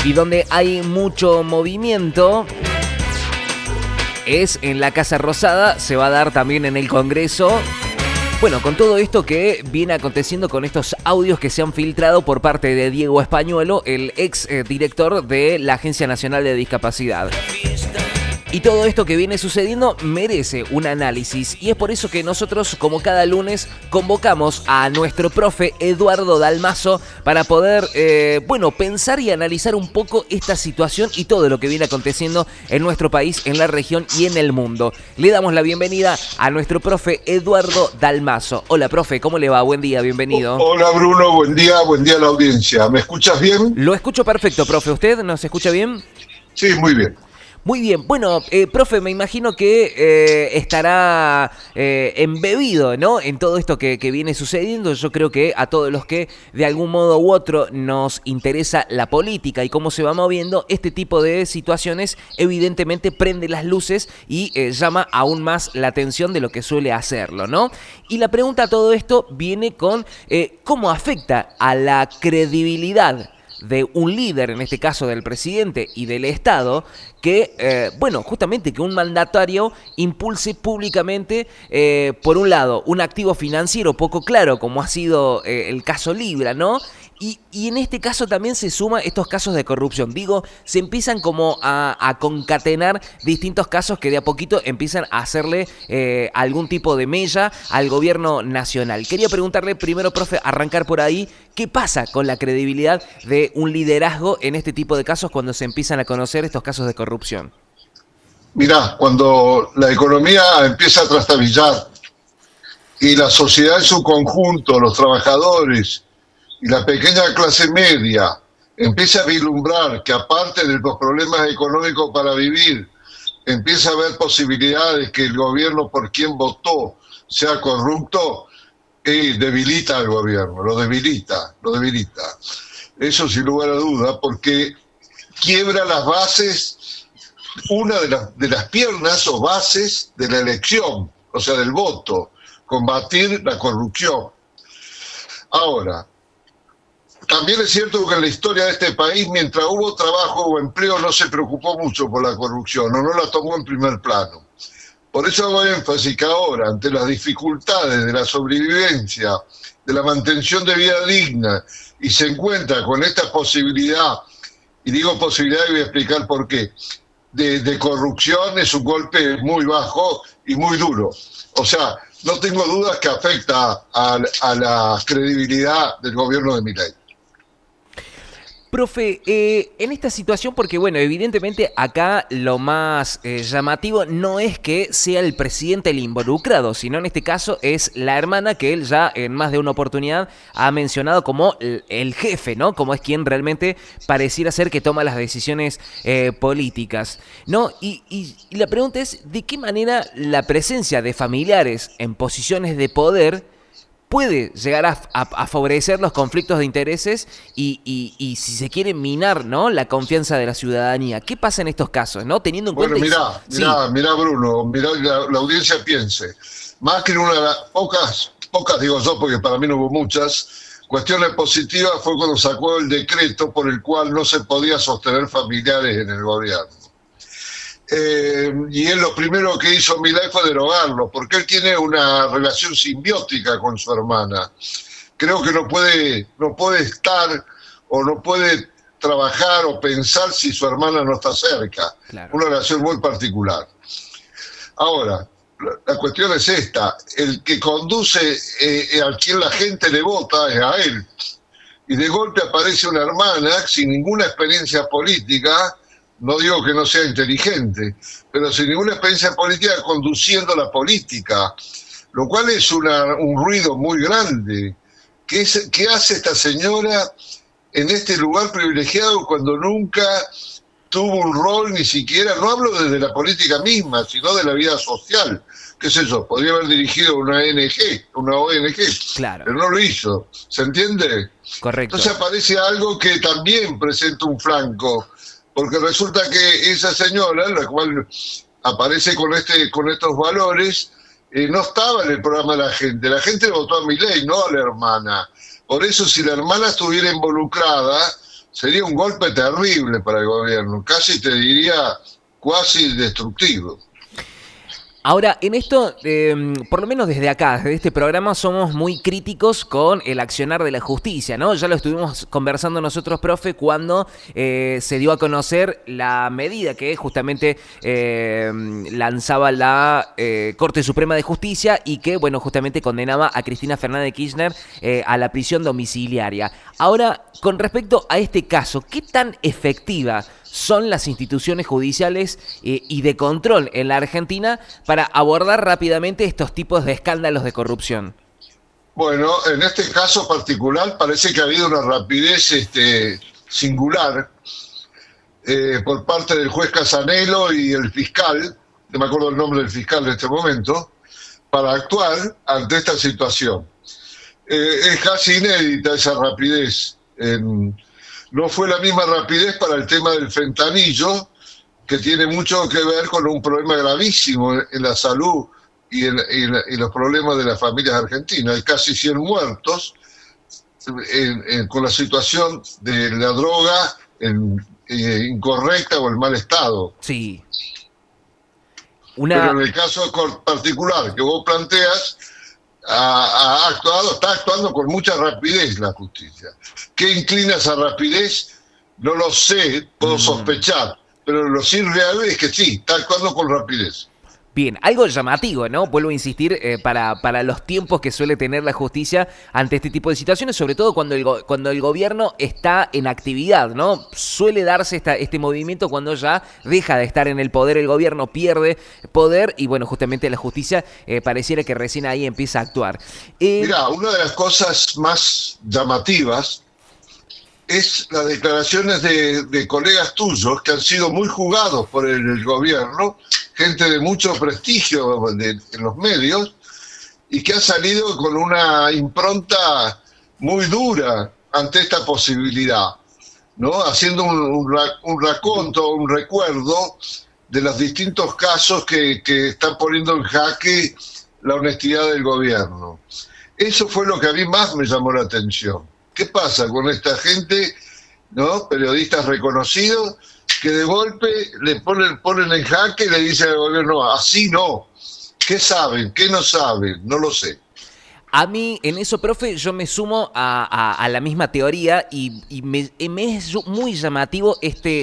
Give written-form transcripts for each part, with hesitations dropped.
y donde hay mucho movimiento es en la Casa Rosada, se va a dar también en el Congreso. Bueno, con todo esto que viene aconteciendo con estos audios que se han filtrado por parte de Diego Españuelo, el ex director de la Agencia Nacional de Discapacidad. Y todo esto que viene sucediendo merece un análisis, y es por eso que nosotros, como cada lunes, convocamos a nuestro profe Eduardo Dalmaso para poder, pensar y analizar un poco esta situación y todo lo que viene aconteciendo en nuestro país, en la región y en el mundo. Le damos la bienvenida a nuestro profe Eduardo Dalmaso. Hola, profe, ¿cómo le va? Buen día, bienvenido. Hola, Bruno, buen día a la audiencia. ¿Me escuchas bien? Lo escucho perfecto, profe. ¿Usted nos escucha bien? Sí, muy bien. Muy bien, bueno, profe, me imagino que estará embebido, ¿no?, en todo esto que viene sucediendo. Yo creo que a todos los que de algún modo u otro nos interesa la política y cómo se va moviendo, este tipo de situaciones evidentemente prende las luces y llama aún más la atención de lo que suele hacerlo, ¿no? Y la pregunta a todo esto viene con cómo afecta a la credibilidad de un líder, en este caso del presidente y del Estado, que, justamente que un mandatario impulse públicamente, por un lado, un activo financiero poco claro, como ha sido el caso Libra, ¿no? Y en este caso también se suman estos casos de corrupción. Digo, se empiezan como a concatenar distintos casos que de a poquito empiezan a hacerle algún tipo de mella al gobierno nacional. Quería preguntarle primero, profe, arrancar por ahí, ¿qué pasa con la credibilidad de un liderazgo en este tipo de casos cuando se empiezan a conocer estos casos de corrupción? Mirá, cuando la economía empieza a trastabillar y la sociedad en su conjunto, los trabajadores y la pequeña clase media empieza a vislumbrar que aparte de los problemas económicos para vivir, empieza a haber posibilidades que el gobierno por quien votó sea corrupto, debilita al gobierno, lo debilita. Eso sin lugar a duda, porque quiebra las bases, una de las piernas o bases de la elección, o sea, del voto, combatir la corrupción. Ahora, también es cierto que en la historia de este país, mientras hubo trabajo o empleo, no se preocupó mucho por la corrupción, o no la tomó en primer plano. Por eso hago énfasis que ahora, ante las dificultades de la sobrevivencia, de la mantención de vida digna, y se encuentra con esta posibilidad, y digo posibilidad y voy a explicar por qué, de corrupción, es un golpe muy bajo y muy duro. O sea, no tengo dudas que afecta a la credibilidad del gobierno de Milei. Profe, en esta situación, porque bueno, evidentemente acá lo más llamativo no es que sea el presidente el involucrado, sino en este caso es la hermana que él ya en más de una oportunidad ha mencionado como el jefe, ¿no? Como es quien realmente pareciera ser que toma las decisiones políticas, ¿no? Y la pregunta es, ¿de qué manera la presencia de familiares en posiciones de poder puede llegar a favorecer los conflictos de intereses y si se quiere minar, ¿no?, la confianza de la ciudadanía? ¿Qué pasa en estos casos, no? Teniendo en cuenta... Mirá, Bruno, mirá, la audiencia piense. Macri, una de las pocas digo yo, porque para mí no hubo muchas, cuestiones positivas fue cuando sacó el decreto por el cual no se podía sostener familiares en el gobierno. Y él lo primero que hizo Milei fue derogarlo, porque él tiene una relación simbiótica con su hermana. Creo que no puede estar o no puede trabajar o pensar si su hermana no está cerca. Claro. Una relación muy particular. Ahora, la cuestión es esta: el que conduce a quien la gente le vota es a él. Y de golpe aparece una hermana sin ninguna experiencia política. No digo que no sea inteligente, pero sin ninguna experiencia política conduciendo la política, lo cual es un ruido muy grande. ¿Qué hace esta señora en este lugar privilegiado cuando nunca tuvo un rol ni siquiera, no hablo desde la política misma, sino de la vida social? ¿Qué sé yo? Podría haber dirigido una ONG, claro, pero no lo hizo. ¿Se entiende? Correcto. Entonces aparece algo que también presenta un flanco, porque resulta que esa señora, la cual aparece con estos valores, no estaba en el programa de la gente votó a Milei, no a la hermana. Por eso, si la hermana estuviera involucrada, sería un golpe terrible para el gobierno, casi te diría cuasi destructivo. Ahora, en esto, por lo menos desde acá, desde este programa, somos muy críticos con el accionar de la justicia, ¿no? Ya lo estuvimos conversando nosotros, profe, cuando se dio a conocer la medida que justamente lanzaba la Corte Suprema de Justicia y que, bueno, justamente condenaba a Cristina Fernández de Kirchner a la prisión domiciliaria. Ahora, con respecto a este caso, ¿qué tan efectiva son las instituciones judiciales y de control en la Argentina para abordar rápidamente estos tipos de escándalos de corrupción? Bueno, en este caso particular parece que ha habido una rapidez singular por parte del juez Casanelo y el fiscal, no me acuerdo el nombre del fiscal en este momento, para actuar ante esta situación. Es casi inédita esa rapidez. No fue la misma rapidez para el tema del fentanilo, que tiene mucho que ver con un problema gravísimo en la salud y en los problemas de las familias argentinas. Hay casi 100 muertos con la situación de la droga incorrecta o en mal estado. Sí. Pero en el caso particular que vos planteas, está actuando con mucha rapidez la justicia. ¿Qué inclina esa rapidez? No lo sé, puedo sospechar, pero lo sí real es que sí, está actuando con rapidez. Bien, algo llamativo, ¿no? Vuelvo a insistir, para los tiempos que suele tener la justicia ante este tipo de situaciones, sobre todo cuando el gobierno está en actividad, ¿no? Suele darse este movimiento cuando ya deja de estar en el poder, el gobierno pierde poder y, bueno, justamente la justicia pareciera que recién ahí empieza a actuar. Mirá, una de las cosas más llamativas es las declaraciones de colegas tuyos que han sido muy jugados por el gobierno, gente de mucho prestigio en los medios, y que ha salido con una impronta muy dura ante esta posibilidad, ¿no? Haciendo un raconto, un recuerdo de los distintos casos que están poniendo en jaque la honestidad del gobierno. Eso fue lo que a mí más me llamó la atención. ¿Qué pasa con esta gente, ¿no? Periodistas reconocidos que de golpe le ponen en jaque y le dicen al gobierno, así no. ¿Qué saben? ¿Qué no saben? No lo sé. A mí, en eso, profe, yo me sumo a la misma teoría y me es muy llamativo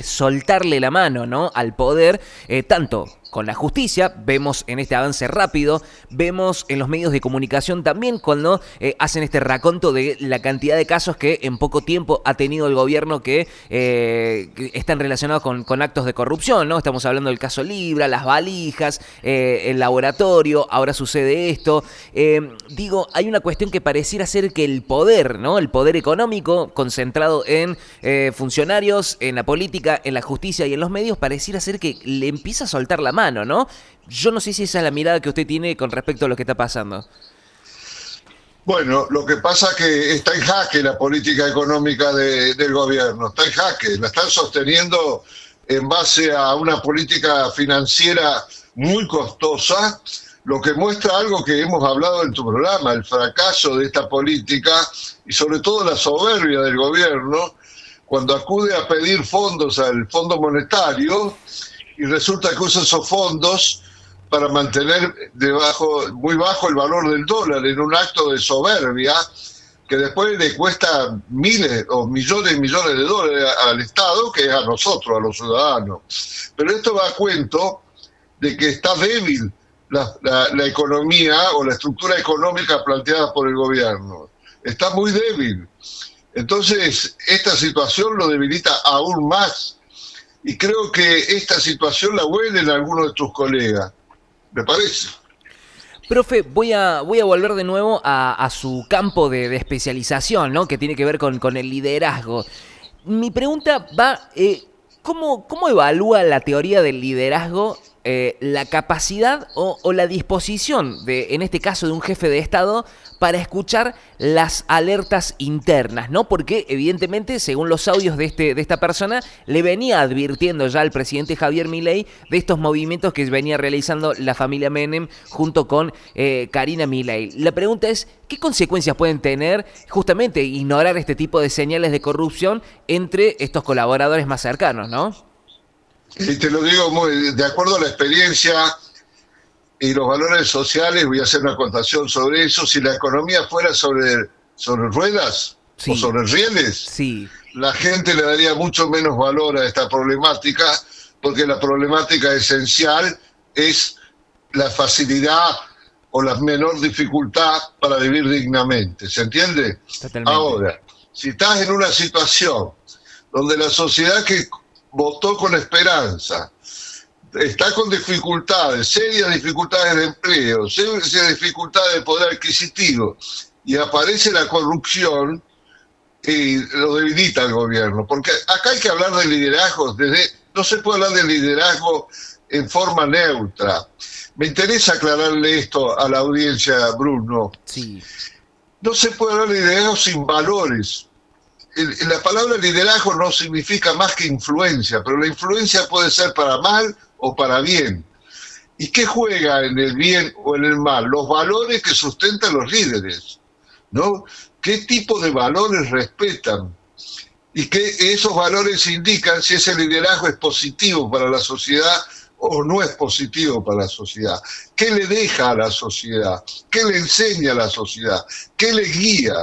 soltarle la mano, ¿no? Al poder, tanto con la justicia, vemos en este avance rápido, vemos en los medios de comunicación también cuando hacen este raconto de la cantidad de casos que en poco tiempo ha tenido el gobierno que están relacionados con actos de corrupción, ¿no? Estamos hablando del caso Libra, las valijas, el laboratorio, ahora sucede esto. Digo, hay una cuestión que pareciera ser que el poder, ¿no? El poder económico concentrado en funcionarios, en la política, en la justicia y en los medios, pareciera ser que le empieza a soltar la mano, ¿no? Yo no sé si esa es la mirada que usted tiene con respecto a lo que está pasando. Bueno, lo que pasa es que está en jaque la política económica del gobierno, está en jaque, la están sosteniendo en base a una política financiera muy costosa, lo que muestra algo que hemos hablado en tu programa, el fracaso de esta política y sobre todo la soberbia del gobierno cuando acude a pedir fondos al Fondo Monetario y resulta que usa esos fondos para mantener muy bajo el valor del dólar en un acto de soberbia que después le cuesta miles o millones y millones de dólares al Estado, que es a nosotros, a los ciudadanos. Pero esto va a cuento de que está débil la economía o la estructura económica planteada por el gobierno. Está muy débil. Entonces, esta situación lo debilita aún más. Y creo que esta situación la huelen algunos de tus colegas. ¿Me parece? Profe, voy a volver de nuevo a su campo de especialización, ¿no? Que tiene que ver con el liderazgo. Mi pregunta va, ¿cómo evalúa la teoría del liderazgo la capacidad o la disposición de, en este caso, de un jefe de Estado para escuchar las alertas internas, ¿no? Porque evidentemente, según los audios de esta persona, le venía advirtiendo ya al presidente Javier Milei de estos movimientos que venía realizando la familia Menem junto con Karina Milei. La pregunta es, ¿qué consecuencias pueden tener justamente ignorar este tipo de señales de corrupción entre estos colaboradores más cercanos, ¿no? Y te lo digo de acuerdo a la experiencia y los valores sociales. Voy a hacer una acotación sobre eso. Si la economía fuera sobre ruedas, sí, o sobre rieles, sí, la gente le daría mucho menos valor a esta problemática, porque la problemática esencial es la facilidad o la menor dificultad para vivir dignamente. ¿Se entiende? Totalmente. Ahora, si estás en una situación donde la sociedad que votó con esperanza está con dificultades, serias dificultades de empleo, serias dificultades de poder adquisitivo, y aparece la corrupción, y lo debilita el gobierno. Porque acá hay que hablar de liderazgo, no se puede hablar de liderazgo en forma neutra. Me interesa aclararle esto a la audiencia, Bruno. Sí. No se puede hablar de liderazgo sin valores. La palabra liderazgo no significa más que influencia, pero la influencia puede ser para mal o para bien. ¿Y qué juega en el bien o en el mal? Los valores que sustentan los líderes, ¿no? ¿Qué tipo de valores respetan? Y que esos valores indican si ese liderazgo es positivo para la sociedad o no es positivo para la sociedad. ¿Qué le deja a la sociedad? ¿Qué le enseña a la sociedad? ¿Qué le guía?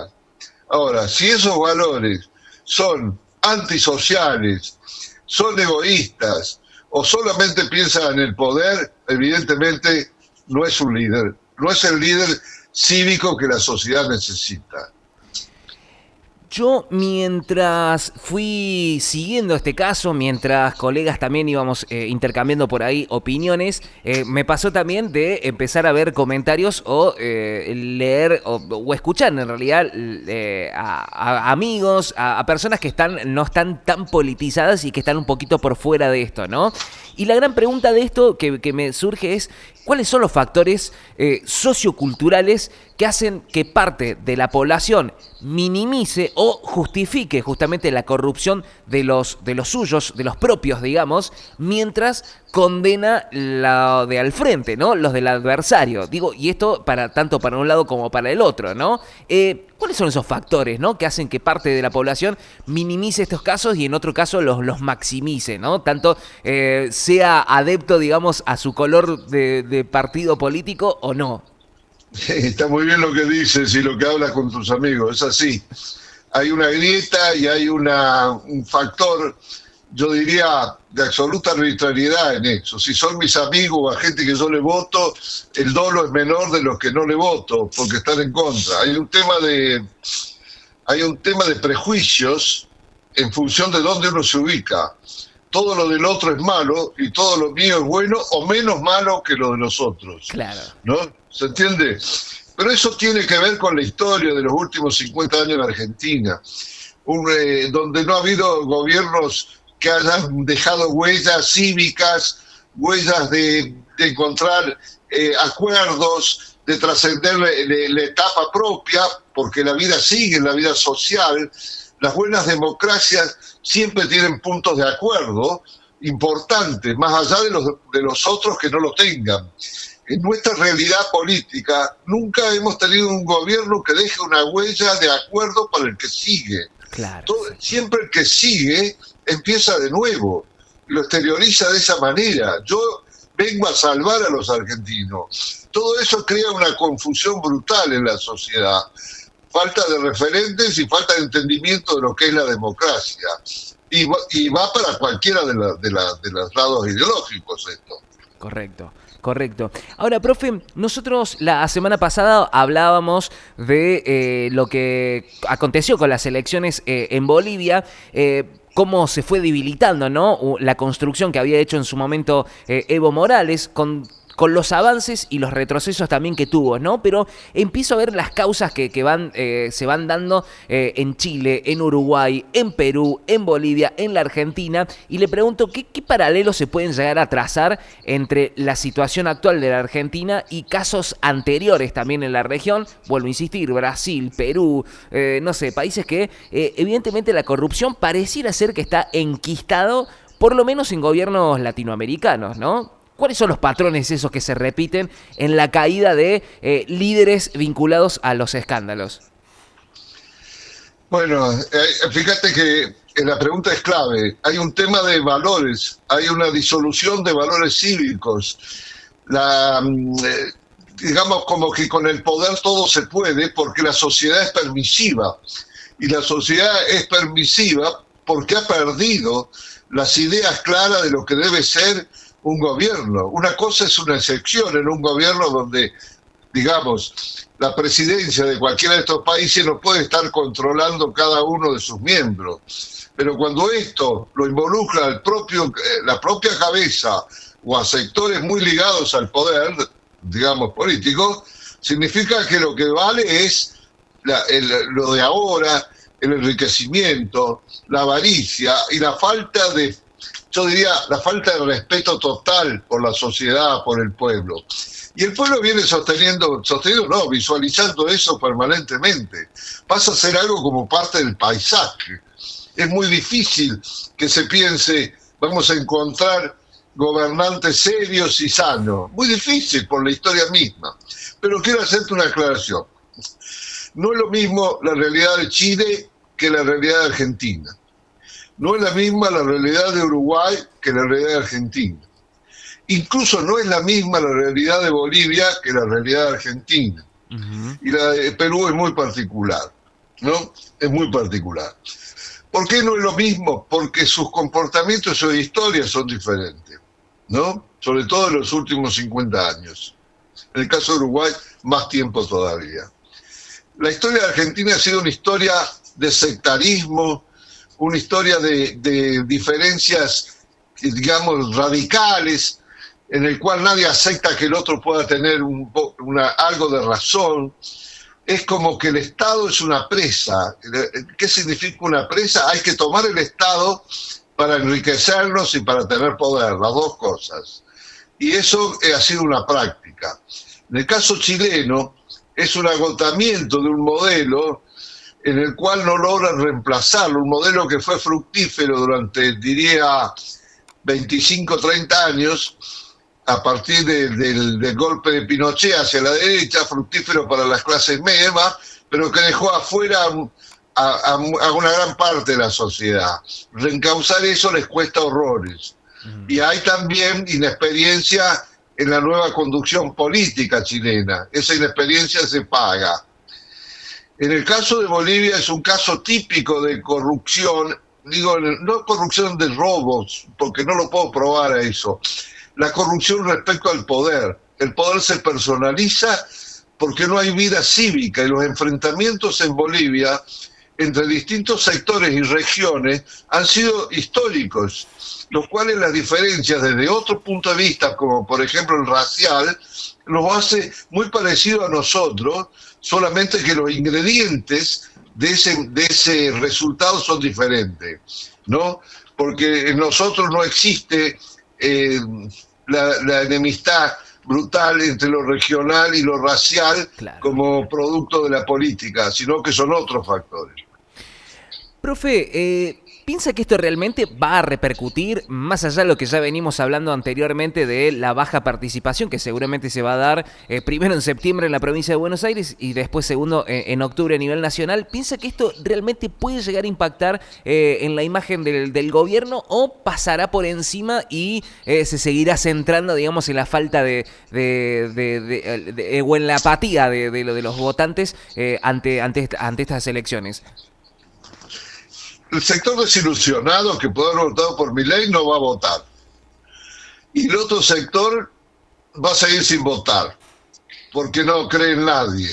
Ahora, si esos valores son antisociales, son egoístas o solamente piensan en el poder, evidentemente no es un líder, no es el líder cívico que la sociedad necesita. Yo, mientras fui siguiendo este caso, mientras colegas también íbamos intercambiando por ahí opiniones, me pasó también de empezar a ver comentarios o leer o escuchar en realidad a amigos, a personas que no están tan politizadas y que están un poquito por fuera de esto, ¿no? Y la gran pregunta de esto que me surge es, ¿cuáles son los factores socioculturales que hacen que parte de la población minimice o justifique justamente la corrupción de los suyos, de los propios, digamos, mientras condena la de al frente, ¿no? Los del adversario. Digo, y esto tanto para un lado como para el otro, ¿no? ¿Cuáles son esos factores, ¿no?, que hacen que parte de la población minimice estos casos y en otro caso los maximice, ¿no? Tanto sea adepto, digamos, a su color de partido político o no. Está muy bien lo que dices y lo que hablas con tus amigos, es así. Hay una grieta y hay un factor, yo diría, de absoluta arbitrariedad en eso. Si son mis amigos o a gente que yo le voto, el dolo es menor de los que no le voto porque están en contra. Hay un tema de prejuicios en función de dónde uno se ubica. Todo lo del otro es malo y todo lo mío es bueno o menos malo que lo de los otros. Claro. ¿No? ¿Se entiende? Pero eso tiene que ver con la historia de los últimos 50 años en Argentina, donde no ha habido gobiernos que hayan dejado huellas cívicas, huellas de encontrar acuerdos, de trascender la etapa propia, porque la vida sigue, la vida social. Las buenas democracias siempre tienen puntos de acuerdo importantes, más allá de los otros que no lo tengan. En nuestra realidad política nunca hemos tenido un gobierno que deje una huella de acuerdo para el que sigue. Claro. Siempre el que sigue empieza de nuevo, lo exterioriza de esa manera. Yo vengo a salvar a los argentinos. Todo eso crea una confusión brutal en la sociedad. Falta de referentes y falta de entendimiento de lo que es la democracia. Y va para cualquiera de los lados ideológicos esto. Correcto. Correcto. Ahora, profe, nosotros la semana pasada hablábamos de lo que aconteció con las elecciones en Bolivia, cómo se fue debilitando, ¿no?, la construcción que había hecho en su momento Evo Morales, con con los avances y los retrocesos también que tuvo, ¿no? Pero empiezo a ver las causas que se van dando en Chile, en Uruguay, en Perú, en Bolivia, en la Argentina, y le pregunto qué paralelos se pueden llegar a trazar entre la situación actual de la Argentina y casos anteriores también en la región. Vuelvo a insistir, Brasil, Perú, no sé, países que evidentemente la corrupción pareciera ser que está enquistado, por lo menos en gobiernos latinoamericanos, ¿no? ¿Cuáles son los patrones esos que se repiten en la caída de líderes vinculados a los escándalos? Bueno, fíjate que la pregunta es clave. Hay un tema de valores, hay una disolución de valores cívicos. Digamos como que con el poder todo se puede porque la sociedad es permisiva. Y la sociedad es permisiva porque ha perdido las ideas claras de lo que debe ser un gobierno. Una cosa es una excepción en un gobierno donde, digamos, la presidencia de cualquiera de estos países no puede estar controlando cada uno de sus miembros. Pero cuando esto lo involucra la propia cabeza o a sectores muy ligados al poder, digamos, político, significa que lo que vale es lo de ahora, el enriquecimiento, la avaricia y la falta de, yo diría, la falta de respeto total por la sociedad, por el pueblo. Y el pueblo viene visualizando eso permanentemente. Pasa a ser algo como parte del paisaje. Es muy difícil que se piense, vamos a encontrar gobernantes serios y sanos. Muy difícil por la historia misma. Pero quiero hacerte una aclaración. No es lo mismo la realidad de Chile que la realidad de Argentina. No es la misma la realidad de Uruguay que la realidad de Argentina. Incluso no es la misma la realidad de Bolivia que la realidad de Argentina. Uh-huh. Y la de Perú es muy particular, ¿no? Es muy particular. ¿Por qué no es lo mismo? Porque sus comportamientos y sus historias son diferentes, ¿no? Sobre todo en los últimos 50 años. En el caso de Uruguay, más tiempo todavía. La historia de Argentina ha sido una historia de sectarismo, una historia de diferencias, digamos, radicales, en el cual nadie acepta que el otro pueda tener algo de razón. Es como que el Estado es una presa. ¿Qué significa una presa? Hay que tomar el Estado para enriquecernos y para tener poder, las dos cosas. Y eso ha sido una práctica. En el caso chileno, es un agotamiento de un modelo en el cual no logran reemplazarlo, un modelo que fue fructífero durante, diría, 25, 30 años, a partir del golpe de Pinochet hacia la derecha, fructífero para las clases medias, pero que dejó afuera a una gran parte de la sociedad. Reencauzar eso les cuesta horrores. Y hay también inexperiencia en la nueva conducción política chilena. Esa inexperiencia se paga. En el caso de Bolivia es un caso típico de corrupción, digo, no corrupción de robos, porque no lo puedo probar a eso. La corrupción respecto al poder. El poder se personaliza porque no hay vida cívica y los enfrentamientos en Bolivia entre distintos sectores y regiones han sido históricos, los cuales las diferencias desde otro punto de vista, como por ejemplo el racial, nos hace muy parecido a nosotros, solamente que los ingredientes de ese resultado son diferentes, ¿no? Porque en nosotros no existe la enemistad brutal entre lo regional y lo racial, claro, como producto de la política, sino que son otros factores. Profe, ¿piensa que esto realmente va a repercutir, más allá de lo que ya venimos hablando anteriormente de la baja participación que seguramente se va a dar primero en septiembre en la provincia de Buenos Aires y después segundo en octubre a nivel nacional? ¿Piensa que esto realmente puede llegar a impactar en la imagen del gobierno o pasará por encima y se seguirá centrando, digamos, en la falta o en la apatía de los votantes ante estas elecciones? El sector desilusionado que puede haber votado por Milei no va a votar. Y el otro sector va a seguir sin votar, porque no cree en nadie.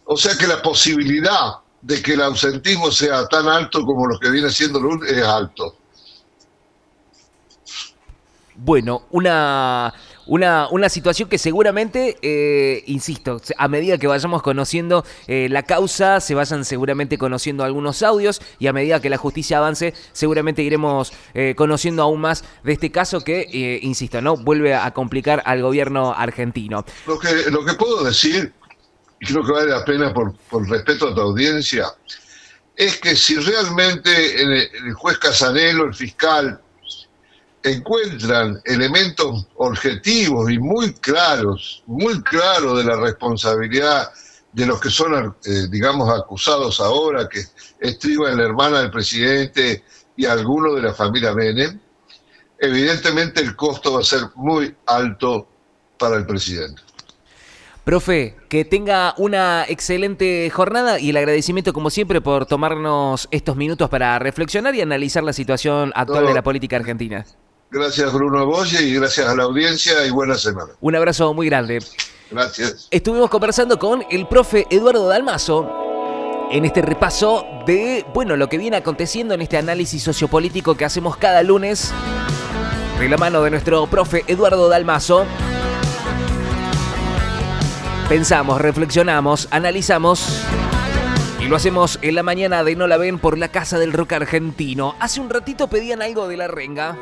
O sea que la posibilidad de que el ausentismo sea tan alto como lo que viene siendo es alto. Bueno, una Una situación que seguramente, insisto, a medida que vayamos conociendo la causa, se vayan seguramente conociendo algunos audios y a medida que la justicia avance, seguramente iremos conociendo aún más de este caso que, insisto, ¿no? Vuelve a complicar al gobierno argentino. Lo que puedo decir, y creo que vale la pena por respeto a tu audiencia, es que si realmente el juez Casanelo, el fiscal, encuentran elementos objetivos y muy claros de la responsabilidad de los que son, digamos, acusados ahora, que estriban la hermana del presidente y algunos de la familia Menem, evidentemente el costo va a ser muy alto para el presidente. Profe, que tenga una excelente jornada y el agradecimiento como siempre por tomarnos estos minutos para reflexionar y analizar la situación actual de la política argentina. Gracias Bruno Boye y gracias a la audiencia y buena semana. Un abrazo muy grande. Gracias. Estuvimos conversando con el profe Eduardo Dalmaso en este repaso de, bueno, lo que viene aconteciendo en este análisis sociopolítico que hacemos cada lunes de la mano de nuestro profe Eduardo Dalmaso. Pensamos, reflexionamos, analizamos y lo hacemos en la mañana de No la Ven por la Casa del Rock Argentino. Hace un ratito pedían algo de La Renga.